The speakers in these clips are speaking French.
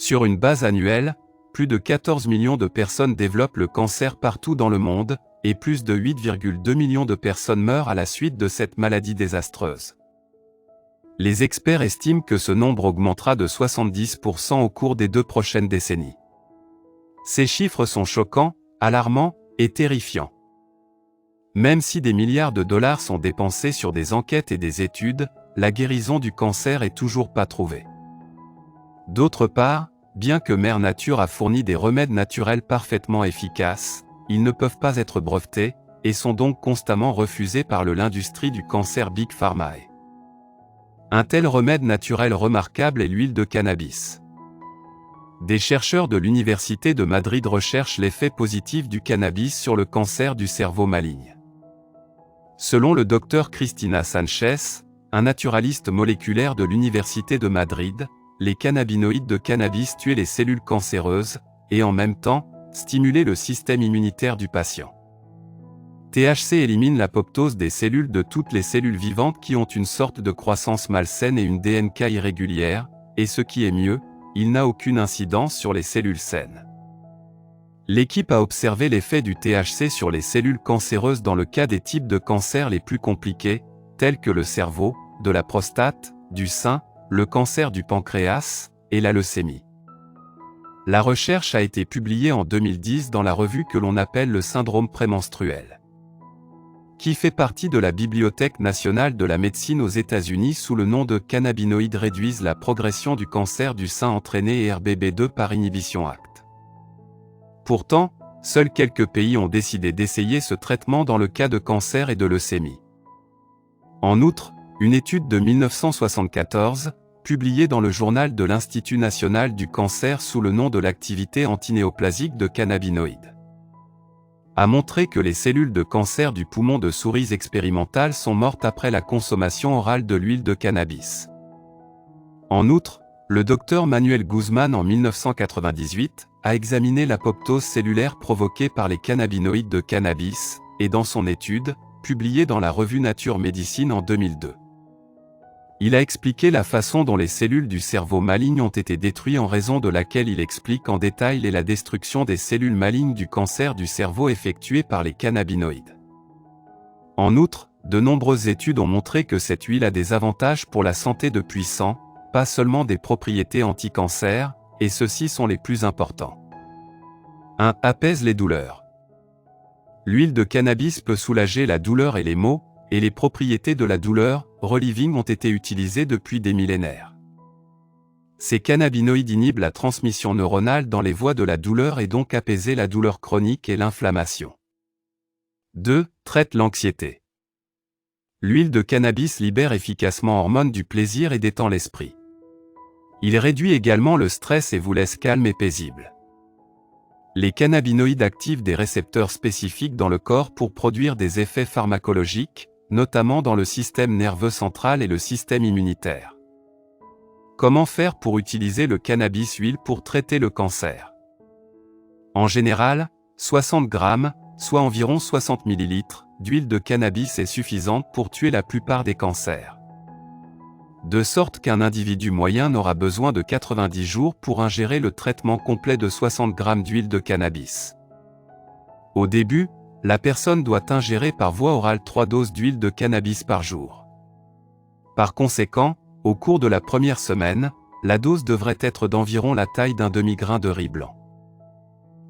Sur une base annuelle, plus de 14 millions de personnes développent le cancer partout dans le monde, et plus de 8,2 millions de personnes meurent à la suite de cette maladie désastreuse. Les experts estiment que ce nombre augmentera de 70% au cours des 2 prochaines décennies. Ces chiffres sont choquants, alarmants et terrifiants. Même si des milliards de dollars sont dépensés sur des enquêtes et des études, la guérison du cancer est toujours pas trouvée. D'autre part, bien que Mère Nature a fourni des remèdes naturels parfaitement efficaces, ils ne peuvent pas être brevetés, et sont donc constamment refusés par l'industrie du cancer Big Pharma. Un tel remède naturel remarquable est l'huile de cannabis. Des chercheurs de l'Université de Madrid recherchent l'effet positif du cannabis sur le cancer du cerveau maligne. Selon le docteur Cristina Sanchez, un naturaliste moléculaire de l'Université de Madrid, les cannabinoïdes de cannabis tuaient les cellules cancéreuses, et en même temps, stimulaient le système immunitaire du patient. THC élimine l'apoptose des cellules de toutes les cellules vivantes qui ont une sorte de croissance malsaine et une DNK irrégulière, et ce qui est mieux, il n'a aucune incidence sur les cellules saines. L'équipe a observé l'effet du THC sur les cellules cancéreuses dans le cas des types de cancers les plus compliqués, tels que le cerveau, de la prostate, du sein, le cancer du pancréas, et la leucémie. La recherche a été publiée en 2010 dans la revue que l'on appelle le syndrome prémenstruel, qui fait partie de la Bibliothèque nationale de la médecine aux États-Unis sous le nom de cannabinoïdes réduisent la progression du cancer du sein entraîné et RBB2 par inhibition ACT. Pourtant, seuls quelques pays ont décidé d'essayer ce traitement dans le cas de cancer et de leucémie. En outre, une étude de 1974, publiée dans le journal de l'Institut national du cancer sous le nom de l'activité antinéoplasique de cannabinoïdes, a montré que les cellules de cancer du poumon de souris expérimentales sont mortes après la consommation orale de l'huile de cannabis. En outre, le docteur Manuel Guzmán en 1998 a examiné l'apoptose cellulaire provoquée par les cannabinoïdes de cannabis, et dans son étude, publiée dans la revue Nature Médecine en 2002. Il a expliqué la façon dont les cellules du cerveau maligne ont été détruites en raison de laquelle il explique en détail la destruction des cellules malignes du cancer du cerveau effectuée par les cannabinoïdes. En outre, de nombreuses études ont montré que cette huile a des avantages pour la santé depuis 100, pas seulement des propriétés anti-cancer, et ceux-ci sont les plus importants. 1. Apaise les douleurs. L'huile de cannabis peut soulager la douleur et les maux, et les propriétés de la douleur, relieving ont été utilisées depuis des millénaires. Ces cannabinoïdes inhibent la transmission neuronale dans les voies de la douleur et donc apaiser la douleur chronique et l'inflammation. 2. Traite l'anxiété. L'huile de cannabis libère efficacement hormones du plaisir et détend l'esprit. Il réduit également le stress et vous laisse calme et paisible. Les cannabinoïdes activent des récepteurs spécifiques dans le corps pour produire des effets pharmacologiques, notamment dans le système nerveux central et le système immunitaire. Comment faire pour utiliser le cannabis huile pour traiter le cancer? En général, 60 grammes, soit environ 60 ml, d'huile de cannabis est suffisante pour tuer la plupart des cancers. De sorte qu'un individu moyen n'aura besoin de 90 jours pour ingérer le traitement complet de 60 grammes d'huile de cannabis. Au début, la personne doit ingérer par voie orale 3 doses d'huile de cannabis par jour. Par conséquent, au cours de la première semaine, la dose devrait être d'environ la taille d'un demi-grain de riz blanc.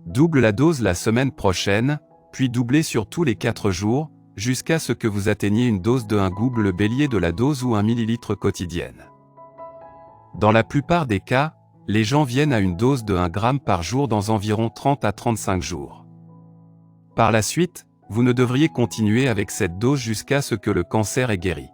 Double la dose la semaine prochaine, puis doublez sur tous les 4 jours, jusqu'à ce que vous atteigniez une dose de 1 goube le bélier de la dose ou 1 ml quotidienne. Dans la plupart des cas, les gens viennent à une dose de 1 gramme par jour dans environ 30 à 35 jours. Par la suite, vous ne devriez continuer avec cette dose jusqu'à ce que le cancer ait guéri.